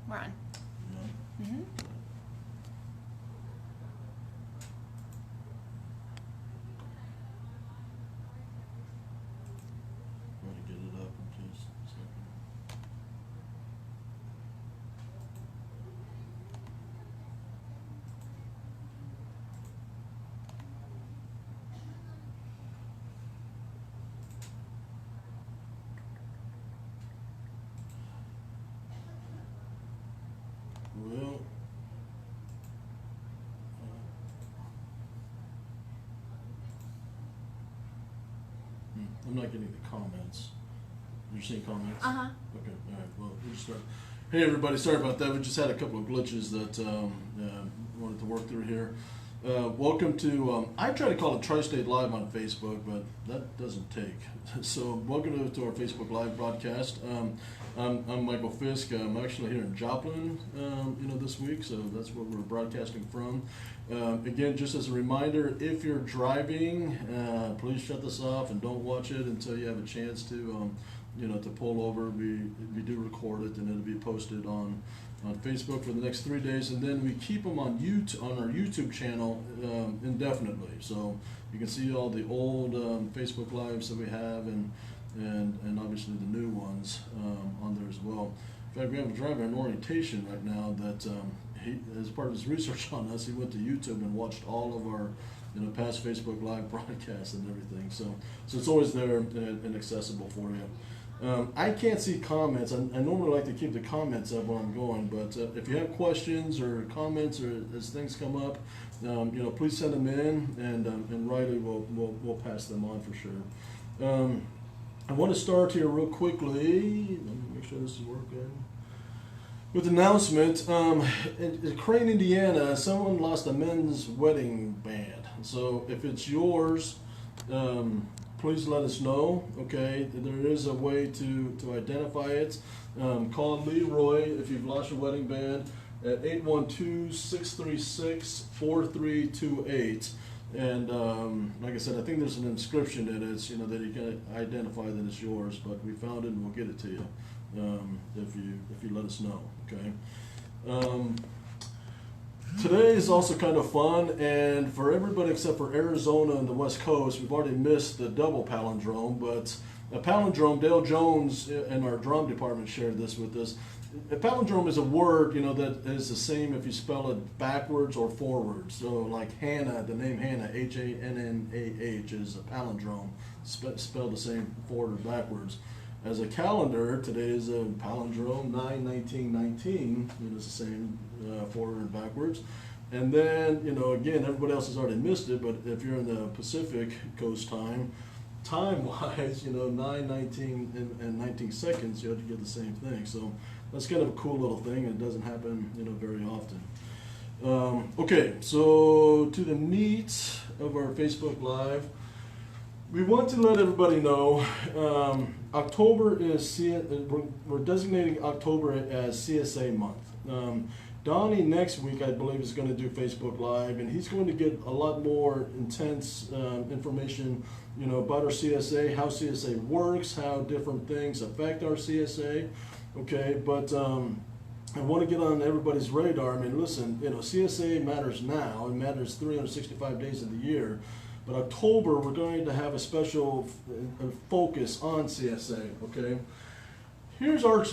We're on. Yeah. Mm-hmm. Trying to get it up in just a second. Well, I'm not getting the comments. You're seeing comments? Uh-huh. Okay, all right, well, we'll start. Hey, everybody, sorry about that. We just had a couple of glitches that wanted to work through here. Welcome to, I try to call it Tri-State Live on Facebook, but that doesn't take. So welcome to our Facebook Live broadcast. I'm Michael Fisk. I'm actually here in Joplin, this week, so that's where we're broadcasting from. Again, just as a reminder, if you're driving, please shut this off and don't watch it until you have a chance to pull over. We do record it, and it'll be posted on Facebook for the next 3 days, and then we keep them on our YouTube channel indefinitely. So you can see all the old Facebook Lives that we have, and obviously the new ones on there as well. In fact, we have a driver in orientation right now that he, as part of his research on us, he went to YouTube and watched all of our past Facebook Live broadcasts and everything. So it's always there and accessible for you. I can't see comments. I normally like to keep the comments up where I'm going, but if you have questions or comments or as things come up, please send them in, and Riley will pass them on for sure. I want to start here real quickly. Let me make sure this is working. With an announcement, in Crane, Indiana, someone lost a men's wedding band. So if it's yours, please let us know, okay? There is a way to identify it. Call Leroy if you've lost your wedding band at 812-636-4328. And like I said, I think there's an inscription in it, that you can identify that it's yours, but we found it and we'll get it to you if you let us know, okay? Today is also kind of fun, and for everybody except for Arizona and the West Coast, we've already missed the double palindrome, but a palindrome, Dale Jones in our drum department shared this with us. A palindrome is a word, that is the same if you spell it backwards or forwards. So like Hannah, the name Hannah, Hannah, is a palindrome, spelled the same forward or backwards. As a calendar, today is a palindrome, 9-19-19, it's the same forward and backwards. And then, again, everybody else has already missed it, but if you're in the Pacific Coast time-wise, 9-19 and 19 seconds, you have to get the same thing. So that's kind of a cool little thing, and it doesn't happen, very often. Okay, so to the meat of our Facebook Live, we want to let everybody know October is, we're designating October as CSA Month. Donnie next week, I believe, is going to do Facebook Live, and he's going to get a lot more intense information, about our CSA, how CSA works, how different things affect our CSA. Okay, but I want to get on everybody's radar. I mean, listen, CSA matters now. It matters 365 days of the year. But October, we're going to have a special focus on CSA, okay? Here's our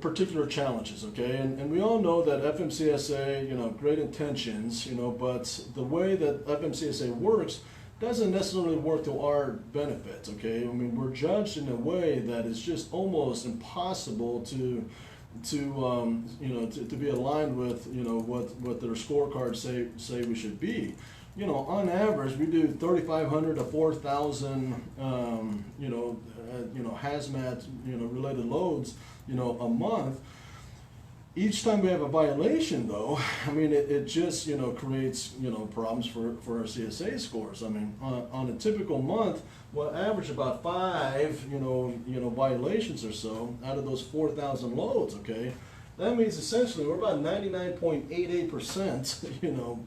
particular challenges, okay? And we all know that FMCSA, great intentions, but the way that FMCSA works doesn't necessarily work to our benefit, okay? I mean, we're judged in a way that is just almost impossible to be aligned with, what their scorecards say we should be. On average, we do 3,500 to 4,000, hazmat, related loads, a month. Each time we have a violation, though, I mean, it just, creates, problems for our CSA scores. I mean, on a typical month, we'll average about 5, violations or so out of those 4,000 loads, okay? That means essentially we're about 99.88%,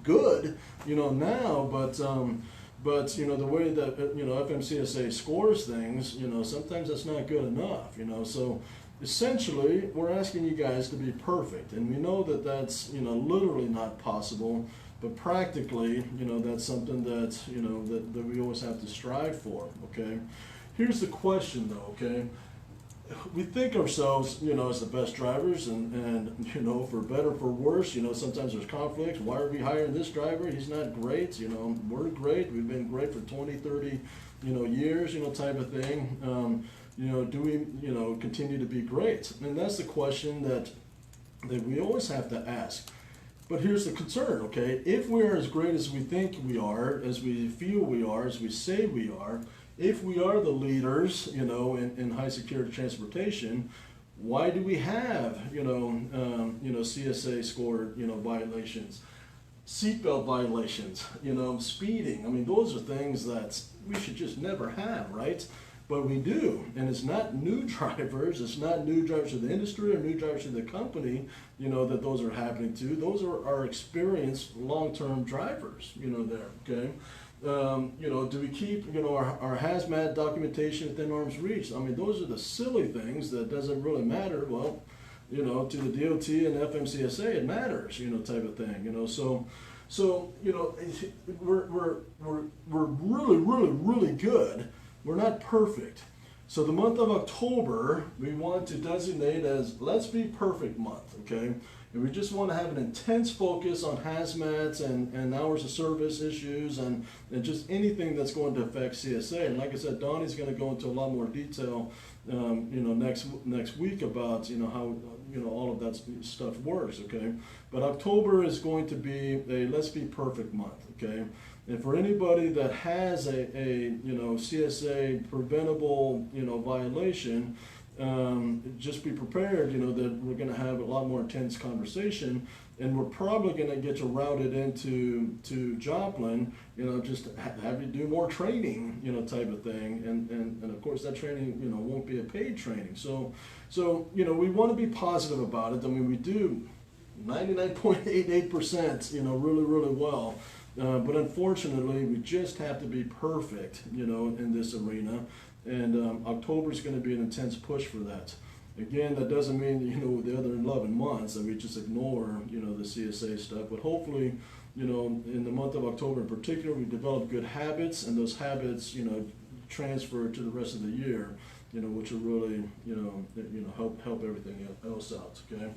good, now, but the way that FMCSA scores things, sometimes that's not good enough, so essentially, we're asking you guys to be perfect, and we know that that's, literally not possible, but practically, that's something that, that we always have to strive for, okay? Here's the question though, okay? We think ourselves, as the best drivers, and for better, for worse, sometimes there's conflicts. Why are we hiring this driver? He's not great, we're great. We've been great for 20, 30, years, type of thing. Do we, continue to be great? And that's the question that we always have to ask. But here's the concern, okay? If we're as great as we think we are, as we feel we are, as we say we are, if we are the leaders, in high security transportation, why do we have, CSA scored, violations, seatbelt violations, speeding? I mean, those are things that we should just never have, right? But we do, and it's not new drivers, it's not new drivers to the industry or new drivers to the company, that those are happening to. Those are our experienced long-term drivers, there, okay? Do we keep, our hazmat documentation within arm's reach? I mean, those are the silly things that doesn't really matter. Well, to the DOT and FMCSA, it matters, type of thing, so we're really, really, really good. We're not perfect. So the month of October, we want to designate as Let's Be Perfect Month, okay? And we just want to have an intense focus on hazmats and hours of service issues and just anything that's going to affect CSA. And like I said, Donnie's going to go into a lot more detail, next week about, how, all of that stuff works, okay? But October is going to be a Let's Be Perfect Month, okay? And for anybody that has a CSA preventable, violation, just be prepared, that we're going to have a lot more intense conversation, and we're probably going to get you routed into Joplin, just have you do more training, type of thing, and of course that training, won't be a paid training. So we want to be positive about it. I mean, we do 99.88%, really, really well. But unfortunately, we just have to be perfect, in this arena. And October is going to be an intense push for that. Again, that doesn't mean, the other 11 months that we just ignore, the CSA stuff. But hopefully, in the month of October in particular, we develop good habits, and those habits, transfer to the rest of the year, which will really, help everything else out, okay?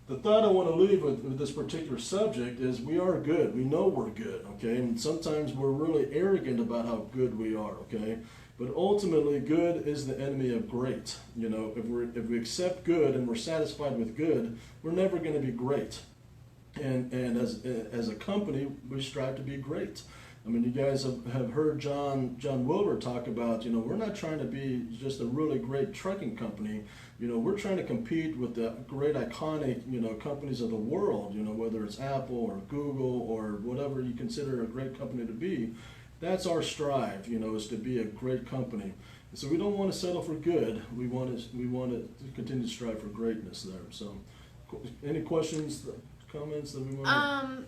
The thought I want to leave with this particular subject is we are good. We know we're good, okay? And sometimes we're really arrogant about how good we are, okay? But ultimately, good is the enemy of great. If we accept good and we're satisfied with good, we're never going to be great. And as a company, we strive to be great. I mean, you guys have heard John Wilbur talk about, we're not trying to be just a really great trucking company. We're trying to compete with the great iconic, companies of the world, whether it's Apple or Google or whatever you consider a great company to be. That's our strive, is to be a great company. And so we don't want to settle for good. We want to continue to strive for greatness there. So any questions, comments that we want to...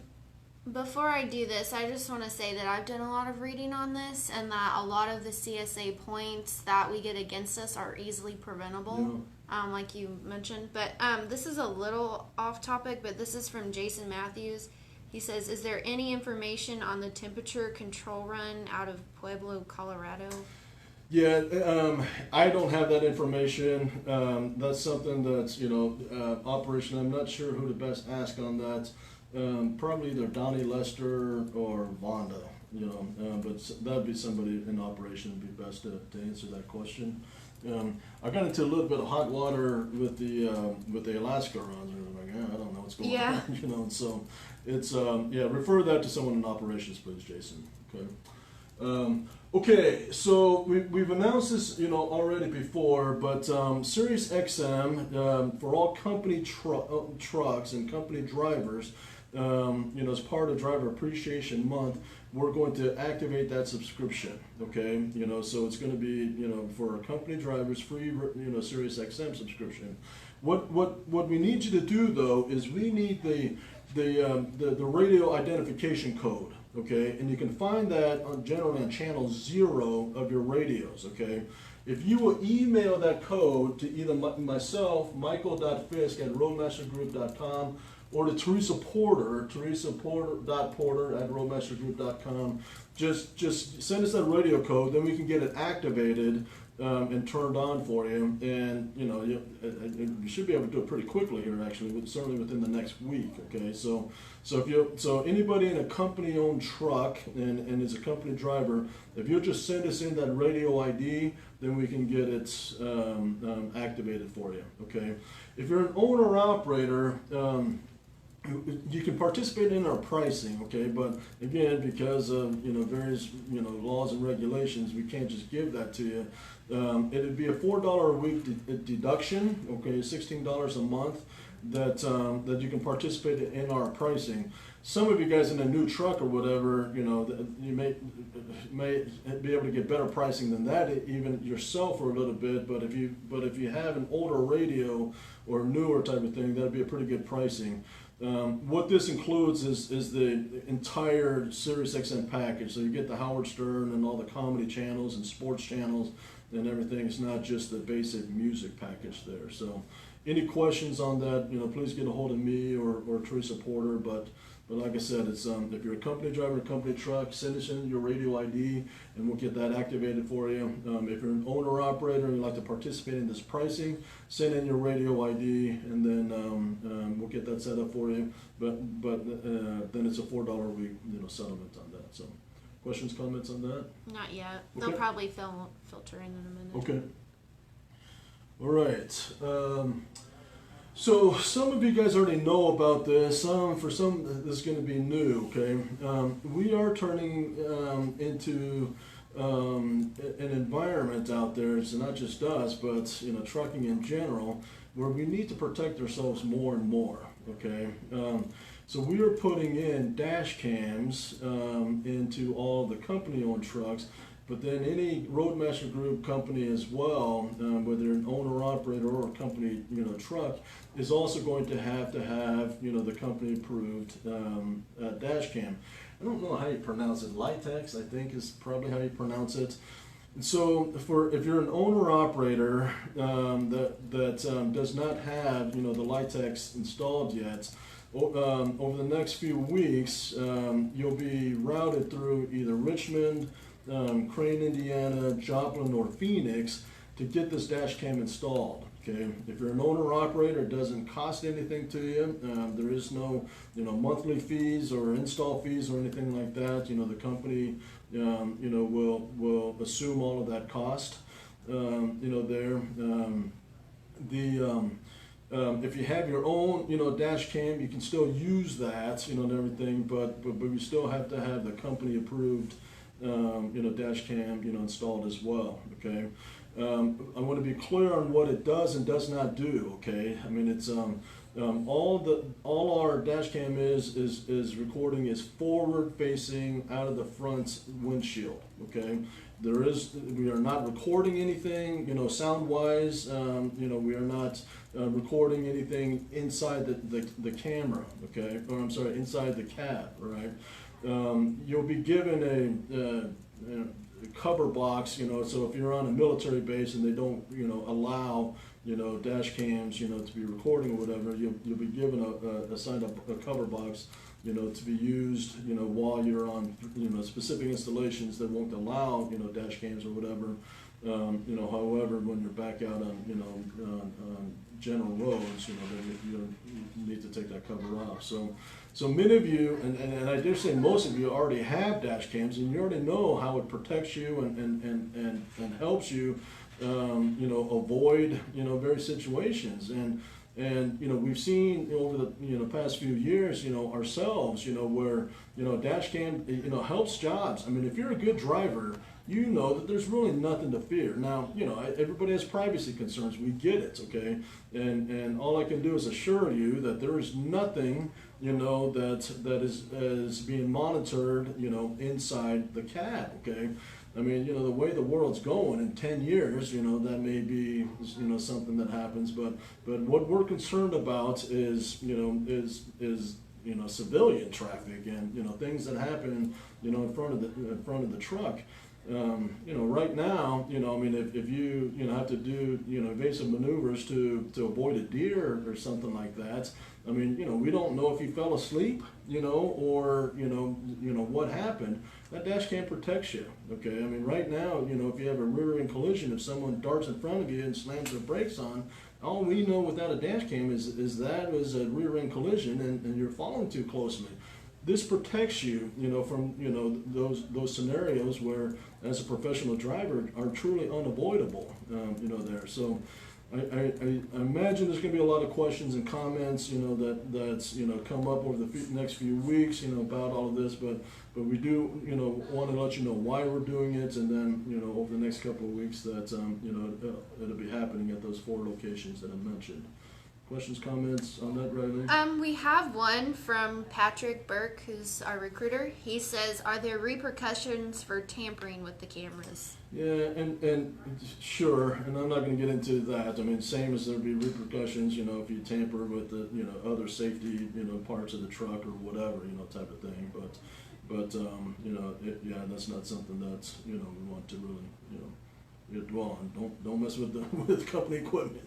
Before I do this, I just want to say that I've done a lot of reading on this, and that a lot of the CSA points that we get against us are easily preventable, like you mentioned. But this is a little off topic, but this is from Jason Matthews. He says, is there any information on the temperature control run out of Pueblo, Colorado? Yeah, I don't have that information. That's something that's, operation. I'm not sure who to best ask on that. Probably either Donnie Lester or Vonda, but that'd be somebody in operation would be best to answer that question. I got into a little bit of hot water with the Alaska runs. Like, I don't know what's going on, so it's refer that to someone in operations, please, Jason. Okay. Okay, so we've announced this, already before, but SiriusXM for all company trucks and company drivers, as part of Driver Appreciation Month, we're going to activate that subscription. Okay, so it's going to be, for our company drivers, free, SiriusXM subscription. What we need you to do though is we need the radio identification code. Okay, and you can find that generally on channel 0 of your radios. Okay, If you will email that code to either myself, michael.fisk@roadmastergroup.com, or to Teresa Porter.porter@roadmastergroup.com, just send us that radio code, then we can get it activated and turned on for you. And you should be able to do it pretty quickly here, actually, certainly within the next week. Okay, so anybody in a company-owned truck and is a company driver, if you'll just send us in that radio ID, then we can get it activated for you. Okay, if you're an owner-operator, you can participate in our pricing, okay, but again, because of various laws and regulations, we can't just give that to you. It'd be a $4 a week deduction, okay, $16 a month that you can participate in our pricing. Some of you guys in a new truck or whatever, you may be able to get better pricing than that, even yourself for a little bit. But if you have an older radio or newer type of thing, that'd be a pretty good pricing. What this includes is the entire SiriusXM package. So you get the Howard Stern and all the comedy channels and sports channels and everything. It's not just the basic music package there. So any questions on that, please get a hold of me or Teresa Porter. But like I said, it's if you're a company driver, a company truck, send us in your radio ID and we'll get that activated for you. If you're an owner operator and you'd like to participate in this pricing, send in your radio ID and then we'll get that set up for you. But then it's a $4 a week settlement on that. So questions, comments on that? Not yet. Okay. They'll probably filter in a minute. Okay. All right. So some of you guys already know about this. For some, this is going to be new. Okay, we are turning into an environment out there. It's not just us, but trucking in general, where we need to protect ourselves more and more. Okay, so we are putting in dash cams into all the company-owned trucks. But then any Roadmaster Group company as well, whether an owner-operator or a company, truck, is also going to have the company-approved dash cam. I don't know how you pronounce it. Litex, I think, is probably how you pronounce it. And so, if you're an owner-operator that does not have the Litex installed yet, over the next few weeks, you'll be routed through either Richmond, Crane, Indiana, Joplin, or Phoenix to get this dash cam installed. Okay, if you're an owner-operator, it doesn't cost anything to you. There is no, monthly fees or install fees or anything like that. The company, will assume all of that cost. There. If you have your own, dash cam, you can still use that, and everything. But you still have to have the company-approved dash cam, installed as well. Okay, I want to be clear on what it does and does not do. Okay, I mean it's all our dash cam is recording is forward facing out of the front windshield. Okay, we are not recording anything, sound wise. We are not recording anything inside the camera. Okay, or I'm sorry, inside the cab. Right. You'll be given a cover box, so if you're on a military base and they don't, allow, dash cams, to be recording or whatever, you'll be given assigned a cover box, to be used, while you're on, specific installations that won't allow, dash cams or whatever. However, when you're back out on, on general roads, then you need to take that cover off. So many of you, and I dare say most of you already have dash cams, and you already know how it protects you and helps you, avoid, various situations. And we've seen over the past few years, ourselves, where, dash cam, helps jobs. I mean, if you're a good driver, you know that there's really nothing to fear. Now, everybody has privacy concerns. We get it, okay? And all I can do is assure you that there is nothing, that is being monitored, inside the cab, okay? I mean, the way the world's going in 10 years, that may be, something that happens. But what we're concerned about is civilian traffic and, things that happen, in front of the truck. Right now, I mean, if you, have to do, evasive maneuvers to avoid a deer or something like that, I mean, we don't know if you fell asleep, or, what happened. That dash cam protects you, okay? I mean, right now, if you have a rear-end collision, if someone darts in front of you and slams their brakes on, all we know without a dash cam is that was a rear-end collision and you're following too closely. This protects you, from, those scenarios where, as a professional driver, are truly unavoidable, there. So I imagine there's going to be a lot of questions and comments, that's come up over the next few weeks, about all of this, but we do, want to let you know why we're doing it, and then, over the next couple of weeks that, it'll be happening at those 4 locations that I mentioned. Questions, comments on that, Riley? We have one from Patrick Burke, who's our recruiter. He says, "Are there repercussions for tampering with the cameras?" Yeah, and sure, and I'm not going to get into that. I mean, same as there'd be repercussions, if you tamper with the, other safety, parts of the truck or whatever, type of thing. But that's not something that's, we want to really, dwell on. Don't mess with with company equipment,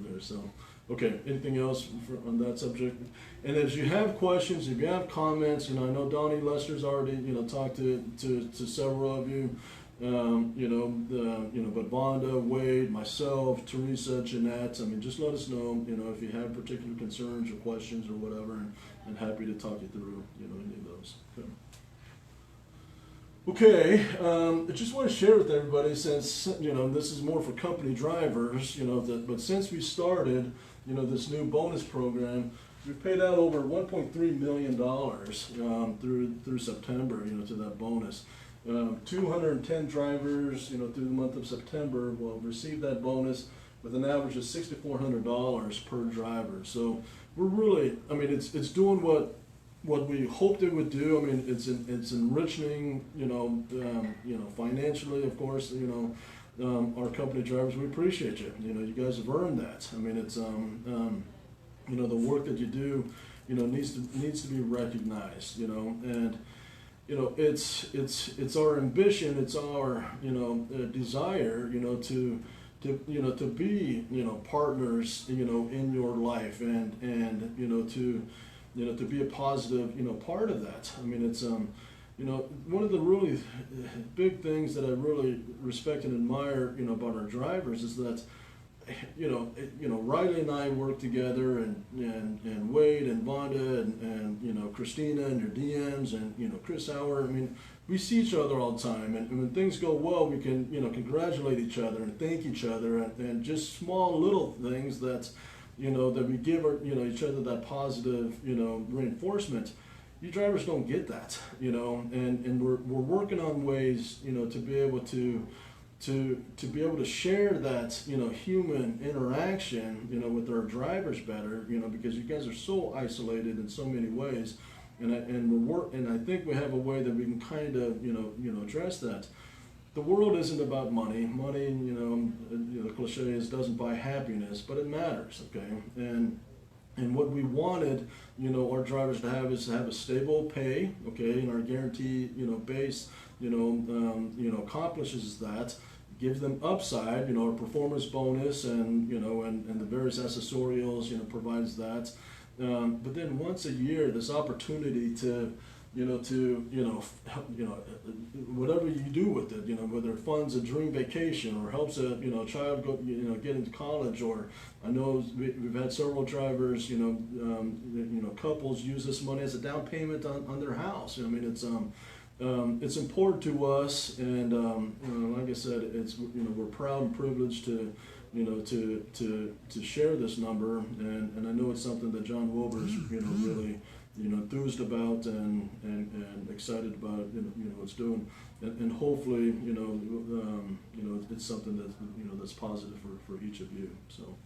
there. So, okay. Anything else on that subject? And as you have questions, if you have comments, I know Donnie Lester's already, talked to several of you. But Vonda, Wade, myself, Teresa, Jeanette. I mean, just let us know, if you have particular concerns or questions or whatever, and happy to talk you through, any of those. Okay, I just want to share with everybody, since, this is more for company drivers, but since we started, this new bonus program, we've paid out over $1.3 million through September, to that bonus. 210 drivers, through the month of September will receive that bonus with an average of $6,400 per driver. So we're really, I mean, it's doing what we hoped it would do. I mean, it's enriching, financially, of course, our company drivers. We appreciate you. You guys have earned that. I mean, it's, the work that you do, needs to be recognized, and, it's our ambition, it's our, desire, to be, partners, in your life, and to be a positive, part of that. I mean, it's, one of the really big things that I really respect and admire, about our drivers is that, Riley and I work together, and Wade and Vonda and Christina and your DMs and, Chris Hauer. I mean, we see each other all the time, and when things go well, we can, congratulate each other and thank each other, and just small little things that, that we give our, each other that positive, reinforcement. You drivers don't get that, and we're working on ways, to be able to share that, human interaction, with our drivers better, because you guys are so isolated in so many ways, and I think we have a way that we can kind of, address that. The world isn't about money. Money, the cliche is doesn't buy happiness, but it matters, okay? And what we wanted, our drivers to have is to have a stable pay, okay, and our guarantee, base, accomplishes that. Gives them upside, our performance bonus, and the various accessorials, provides that. But then once a year, this opportunity to whatever you do with it, whether it funds a dream vacation or helps a, child go, get into college, or I know we've had several drivers, couples use this money as a down payment on their house. I mean, it's important to us, and like I said, it's, we're proud and privileged to, to share this number, and I know it's something that John Wilbur's, really, enthused about and excited about, it's doing, and hopefully, it's something that, that's positive for each of you. So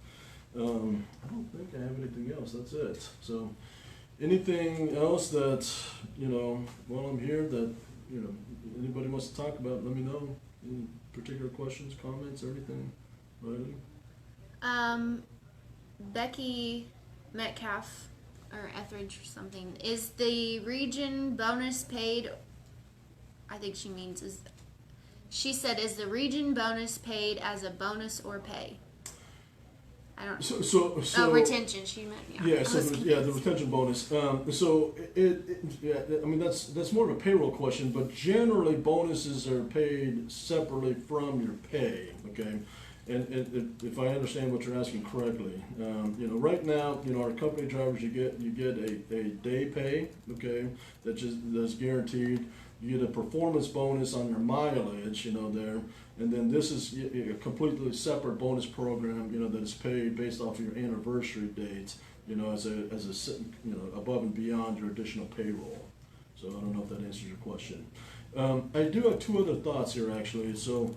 I don't think I have anything else. That's it. So anything else that, while I'm here that, anybody wants to talk about, let me know. Any particular questions, comments, or anything? Riley? Becky Metcalf, or Etheridge or something. Is the region bonus paid I think she means she said, is the region bonus paid as a bonus or pay? I don't know. So retention, she meant, the retention bonus. I mean, that's more of a payroll question, but generally bonuses are paid separately from your pay, okay? And if I understand what you're asking correctly, right now, our company drivers, you get a day pay, okay, that's guaranteed. You get a performance bonus on your mileage, there, and then this is a completely separate bonus program, that is paid based off of your anniversary dates, as a above and beyond your additional payroll. So I don't know if that answers your question. I do have two other thoughts here, actually. So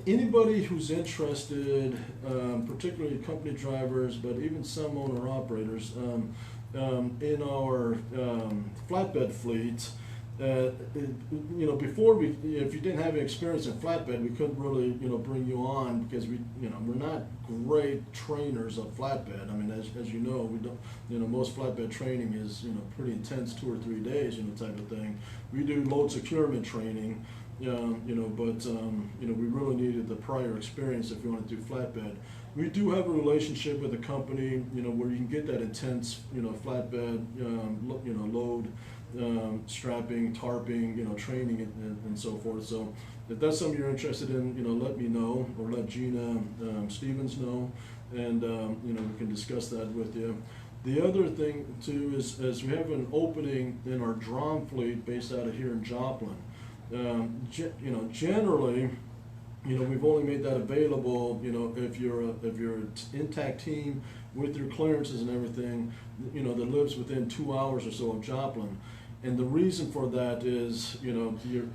anybody who's interested, particularly company drivers, but even some owner operators, in our flatbed fleet, before if you didn't have any experience in flatbed, we couldn't really, bring you on because we're not great trainers of flatbed. I mean, as you know, we don't, most flatbed training is, pretty intense, 2 or 3 days, type of thing. We do load securement training, but we really needed the prior experience if you want to do flatbed. We do have a relationship with a company, where you can get that intense, flatbed, load, strapping, tarping, training, and so forth. So if that's something you're interested in, let me know, or let Gina Stevens know, and we can discuss that with you. The other thing too is we have an opening in our drum fleet based out of here in Joplin. Generally, we've only made that available, if you're an intact team with your clearances and everything, that lives within 2 hours or so of Joplin. And the reason for that is, the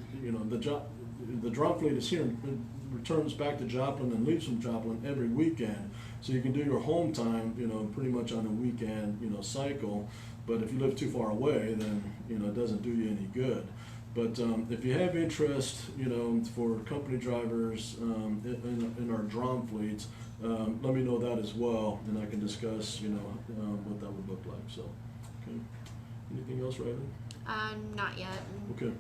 drum fleet is here and returns back to Joplin and leaves from Joplin every weekend. So you can do your home time, pretty much on a weekend, cycle. But if you live too far away, then, it doesn't do you any good. But if you have interest, for company drivers in our drum fleets, let me know that as well, and I can discuss, what that would look like. So, okay. Anything else, Riley? Not yet. Okay.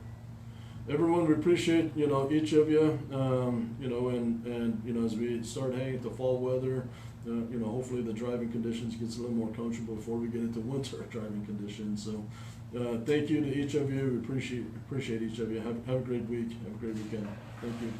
Everyone, we appreciate, each of you, and as we start heading into fall weather, hopefully the driving conditions gets a little more comfortable before we get into winter driving conditions. So, thank you to each of you. We appreciate each of you. Have a great week. Have a great weekend. Thank you.